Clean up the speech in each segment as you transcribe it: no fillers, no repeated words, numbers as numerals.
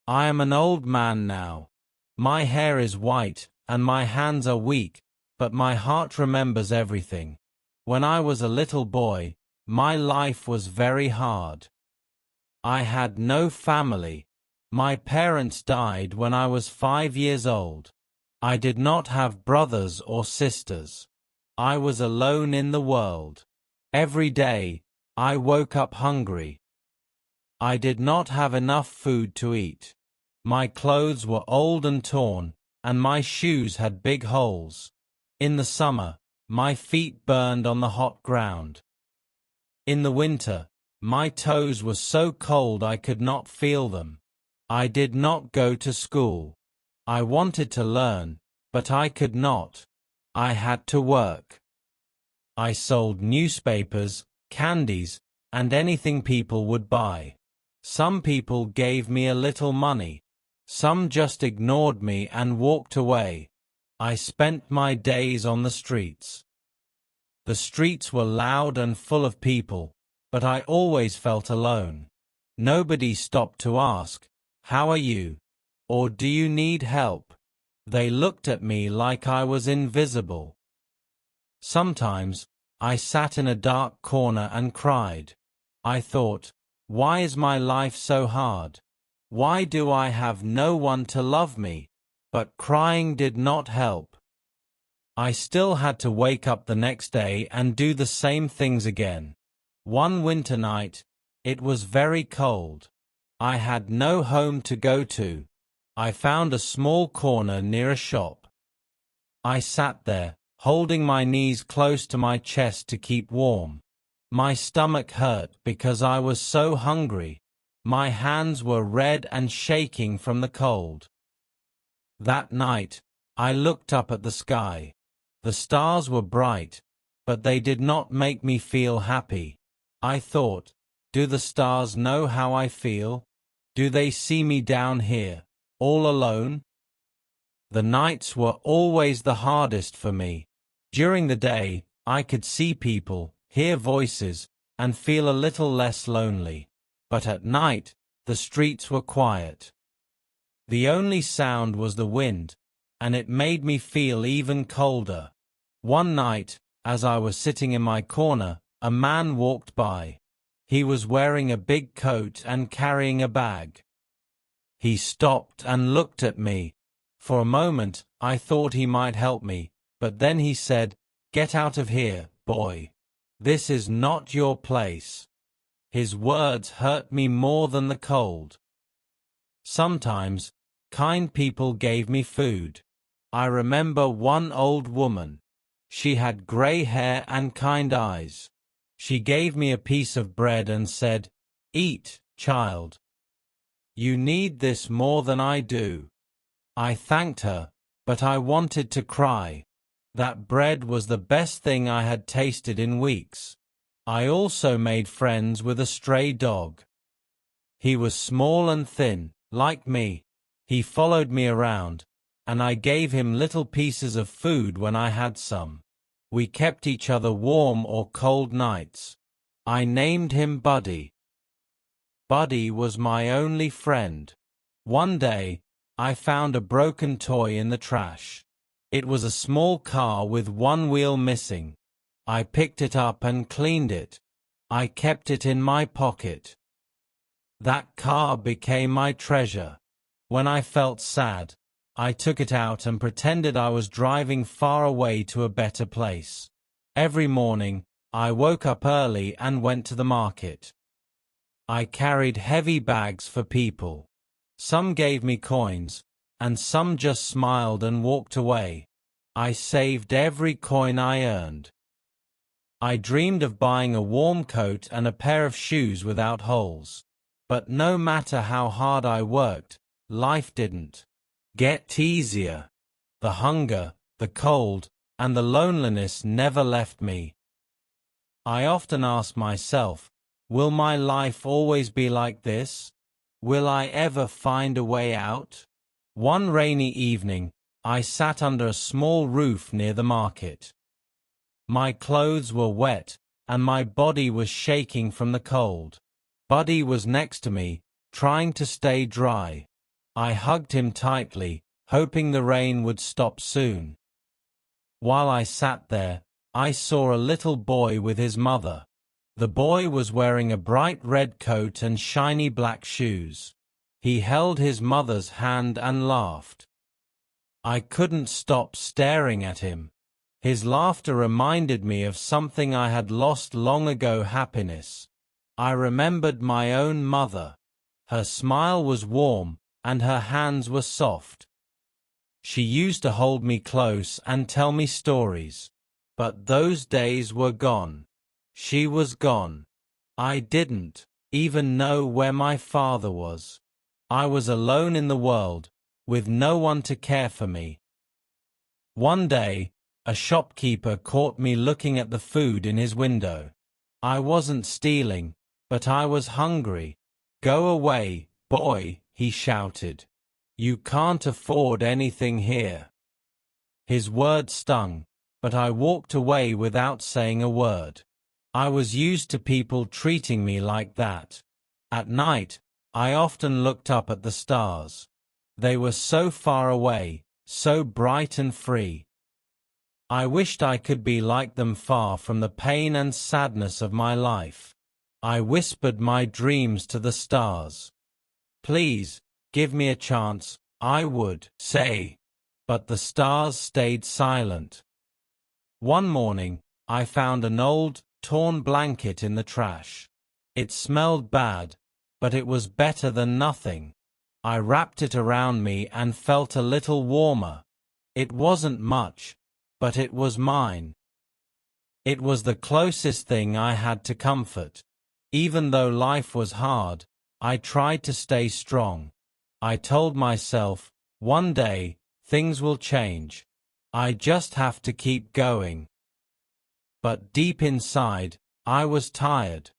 I am an old man now. My hair is white, and my hands are weak, but my heart remembers everything. When I was a little boy, my life was very hard. I had no family. My parents died when I was 5 years old. I did not have brothers or sisters. I was alone in the world. Every day, I woke up hungry. I did not have enough food to eat. My clothes were old and torn, and my shoes had big holes. In the summer, my feet burned on the hot ground. In the winter, my toes were so cold I could not feel them. I did not go to school. I wanted to learn, but I could not. I had to work. I sold newspapers, candies, and anything people would buy. Some people gave me a little money. Some just ignored me and walked away. I spent my days on the streets. The streets were loud and full of people, but I always felt alone. Nobody stopped to ask, "How are you?" or "Do you need help?" They looked at me like I was invisible. Sometimes, I sat in a dark corner and cried. I thought, why is my life so hard? Why do I have no one to love me? But crying did not help. I still had to wake up the next day and do the same things again. One winter night, it was very cold. I had no home to go to. I found a small corner near a shop. I sat there, holding my knees close to my chest to keep warm. My stomach hurt because I was so hungry. My hands were red and shaking from the cold. That night, I looked up at the sky. The stars were bright, but they did not make me feel happy. I thought, do the stars know how I feel? Do they see me down here, all alone? The nights were always the hardest for me. During the day, I could see people, hear voices, and feel a little less lonely. But at night, the streets were quiet. The only sound was the wind, and it made me feel even colder. One night, as I was sitting in my corner, a man walked by. He was wearing a big coat and carrying a bag. He stopped and looked at me. For a moment, I thought he might help me, but then he said, "Get out of here, boy. This is not your place." His words hurt me more than the cold. Sometimes, kind people gave me food. I remember one old woman. She had gray hair and kind eyes. She gave me a piece of bread and said, "Eat, child. You need this more than I do." I thanked her, but I wanted to cry. That bread was the best thing I had tasted in weeks. I also made friends with a stray dog. He was small and thin, like me. He followed me around, and I gave him little pieces of food when I had some. We kept each other warm or cold nights. I named him Buddy. Buddy was my only friend. One day, I found a broken toy in the trash. It was a small car with one wheel missing. I picked it up and cleaned it. I kept it in my pocket. That car became my treasure. When I felt sad, I took it out and pretended I was driving far away to a better place. Every morning, I woke up early and went to the market. I carried heavy bags for people. Some gave me coins, and some just smiled and walked away. I saved every coin I earned. I dreamed of buying a warm coat and a pair of shoes without holes. But no matter how hard I worked, life didn't get easier. The hunger, the cold, and the loneliness never left me. I often ask myself, will my life always be like this? Will I ever find a way out? One rainy evening, I sat under a small roof near the market. My clothes were wet, and my body was shaking from the cold. Buddy was next to me, trying to stay dry. I hugged him tightly, hoping the rain would stop soon. While I sat there, I saw a little boy with his mother. The boy was wearing a bright red coat and shiny black shoes. He held his mother's hand and laughed. I couldn't stop staring at him. His laughter reminded me of something I had lost long ago: happiness. I remembered my own mother. Her smile was warm, and her hands were soft. She used to hold me close and tell me stories. But those days were gone. She was gone. I didn't even know where my father was. I was alone in the world, with no one to care for me. One day, a shopkeeper caught me looking at the food in his window. I wasn't stealing, but I was hungry. "Go away, boy," he shouted. "You can't afford anything here." His words stung, but I walked away without saying a word. I was used to people treating me like that. At night, I often looked up at the stars. They were so far away, so bright and free. I wished I could be like them, far from the pain and sadness of my life. I whispered my dreams to the stars. "Please, give me a chance," I would say. But the stars stayed silent. One morning, I found an old, torn blanket in the trash. It smelled bad, but it was better than nothing. I wrapped it around me and felt a little warmer. It wasn't much, but it was mine. It was the closest thing I had to comfort. Even though life was hard, I tried to stay strong. I told myself, one day, things will change. I just have to keep going. But deep inside, I was tired.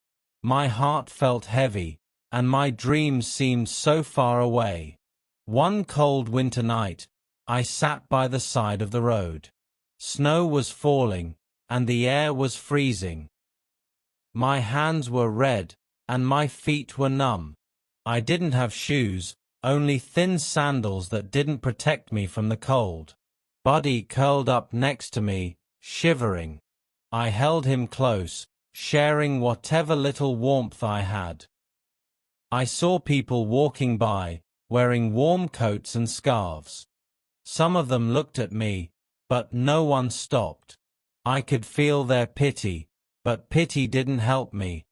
My heart felt heavy, and my dreams seemed so far away. One cold winter night, I sat by the side of the road. Snow was falling, and the air was freezing. My hands were red, and my feet were numb. I didn't have shoes, only thin sandals that didn't protect me from the cold. Buddy curled up next to me, shivering. I held him close, sharing whatever little warmth I had. I saw people walking by, wearing warm coats and scarves. Some of them looked at me, but no one stopped. I could feel their pity, but pity didn't help me.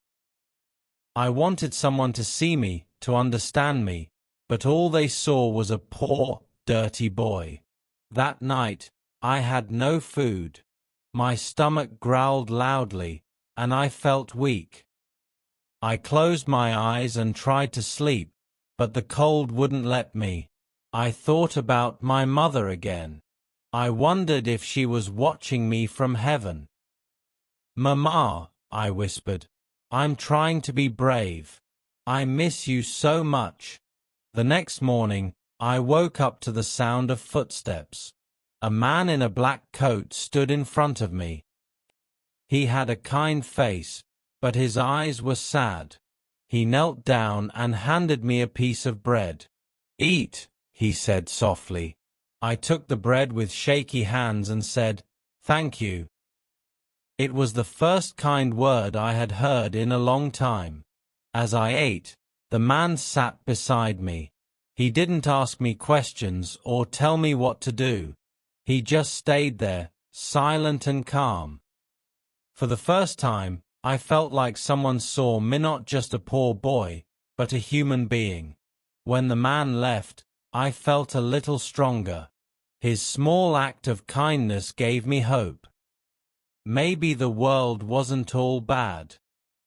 I wanted someone to see me, to understand me, but all they saw was a poor, dirty boy. That night, I had no food. My stomach growled loudly, and I felt weak. I closed my eyes and tried to sleep, but the cold wouldn't let me. I thought about my mother again. I wondered if she was watching me from heaven. "Mama," I whispered, "I'm trying to be brave. I miss you so much." The next morning, I woke up to the sound of footsteps. A man in a black coat stood in front of me. He had a kind face, but his eyes were sad. He knelt down and handed me a piece of bread. "Eat," he said softly. I took the bread with shaky hands and said, "Thank you." It was the first kind word I had heard in a long time. As I ate, the man sat beside me. He didn't ask me questions or tell me what to do. He just stayed there, silent and calm. For the first time, I felt like someone saw me, not just a poor boy, but a human being. When the man left, I felt a little stronger. His small act of kindness gave me hope. Maybe the world wasn't all bad.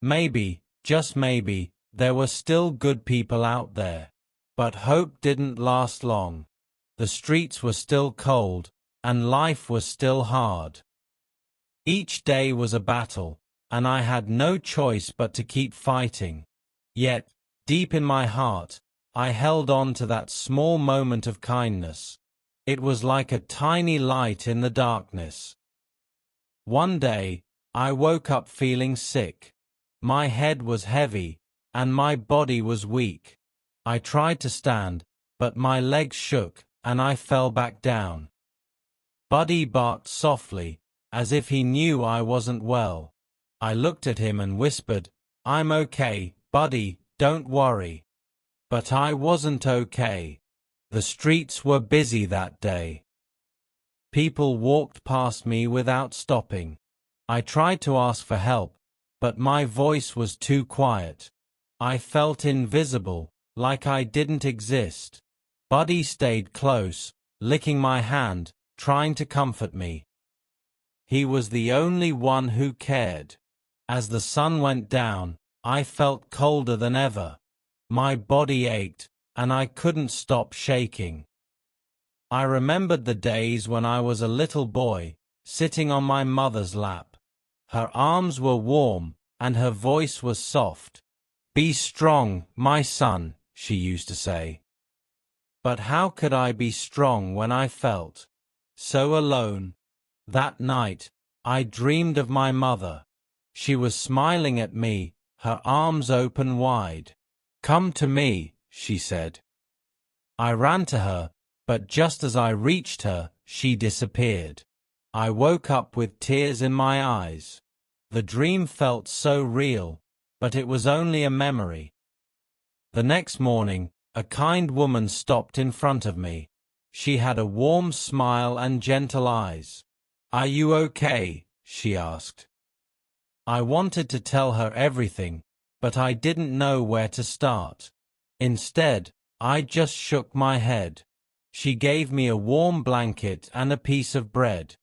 Maybe, just maybe, there were still good people out there. But hope didn't last long. The streets were still cold, and life was still hard. Each day was a battle, and I had no choice but to keep fighting. Yet, deep in my heart, I held on to that small moment of kindness. It was like a tiny light in the darkness. One day, I woke up feeling sick. My head was heavy, and my body was weak. I tried to stand, but my legs shook, and I fell back down. Buddy barked softly, as if he knew I wasn't well. I looked at him and whispered, "I'm okay, Buddy, don't worry." But I wasn't okay. The streets were busy that day. People walked past me without stopping. I tried to ask for help, but my voice was too quiet. I felt invisible, like I didn't exist. Buddy stayed close, licking my hand, trying to comfort me. He was the only one who cared. As the sun went down, I felt colder than ever. My body ached, and I couldn't stop shaking. I remembered the days when I was a little boy, sitting on my mother's lap. Her arms were warm, and her voice was soft. "Be strong, my son," she used to say. But how could I be strong when I felt so alone? That night, I dreamed of my mother. She was smiling at me, her arms open wide. "Come to me," she said. I ran to her, but just as I reached her, she disappeared. I woke up with tears in my eyes. The dream felt so real, but it was only a memory. The next morning, a kind woman stopped in front of me. She had a warm smile and gentle eyes. "Are you okay?" she asked. I wanted to tell her everything, but I didn't know where to start. Instead, I just shook my head. She gave me a warm blanket and a piece of bread.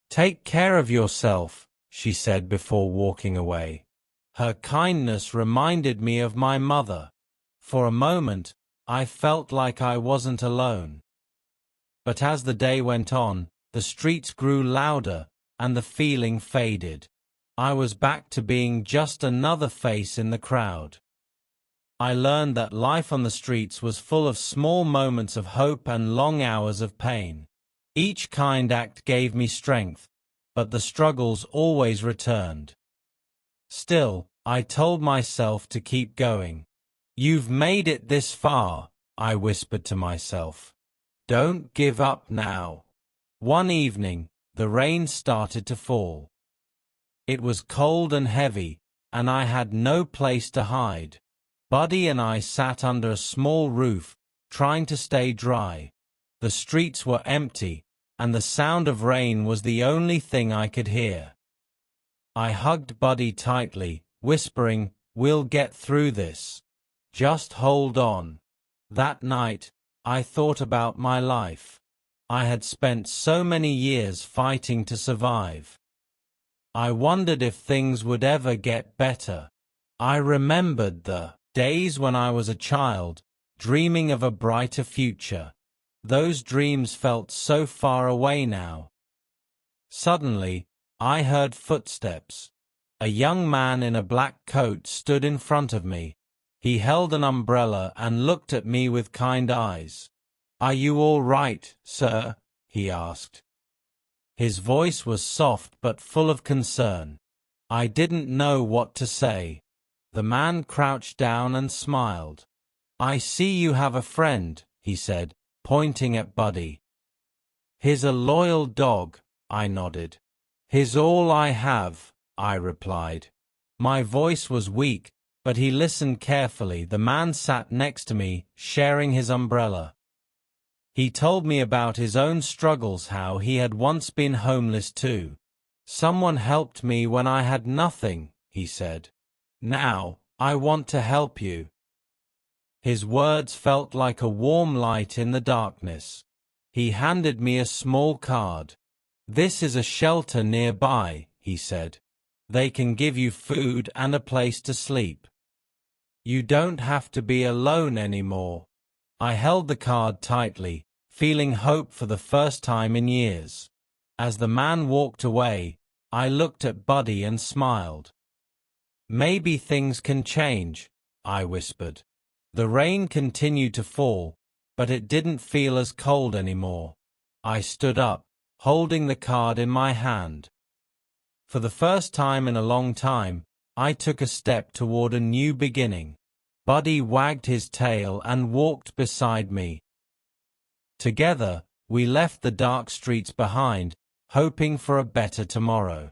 "Take care of yourself," she said before walking away. Her kindness reminded me of my mother. For a moment, I felt like I wasn't alone. But as the day went on, the streets grew louder, and the feeling faded. I was back to being just another face in the crowd. I learned that life on the streets was full of small moments of hope and long hours of pain. Each kind act gave me strength, but the struggles always returned. Still, I told myself to keep going. "You've made it this far," I whispered to myself. "Don't give up now." One evening, the rain started to fall. It was cold and heavy, and I had no place to hide. Buddy and I sat under a small roof, trying to stay dry. The streets were empty, and the sound of rain was the only thing I could hear. I hugged Buddy tightly, whispering, "We'll get through this. Just hold on." That night, I thought about my life. I had spent so many years fighting to survive. I wondered if things would ever get better. I remembered the days when I was a child, dreaming of a brighter future. Those dreams felt so far away now. Suddenly, I heard footsteps. A young man in a black coat stood in front of me. He held an umbrella and looked at me with kind eyes. "Are you all right, sir?" he asked. His voice was soft but full of concern. I didn't know what to say. The man crouched down and smiled. "I see you have a friend," he said, pointing at Buddy. "He's a loyal dog," I nodded. "He's all I have," I replied. My voice was weak, but he listened carefully. The man sat next to me, sharing his umbrella. He told me about his own struggles, how he had once been homeless too. "Someone helped me when I had nothing," he said. "Now, I want to help you." His words felt like a warm light in the darkness. He handed me a small card. "This is a shelter nearby," he said. "They can give you food and a place to sleep. You don't have to be alone anymore." I held the card tightly, feeling hope for the first time in years. As the man walked away, I looked at Buddy and smiled. "Maybe things can change," I whispered. The rain continued to fall, but it didn't feel as cold anymore. I stood up, holding the card in my hand. For the first time in a long time, I took a step toward a new beginning. Buddy wagged his tail and walked beside me. Together, we left the dark streets behind, hoping for a better tomorrow.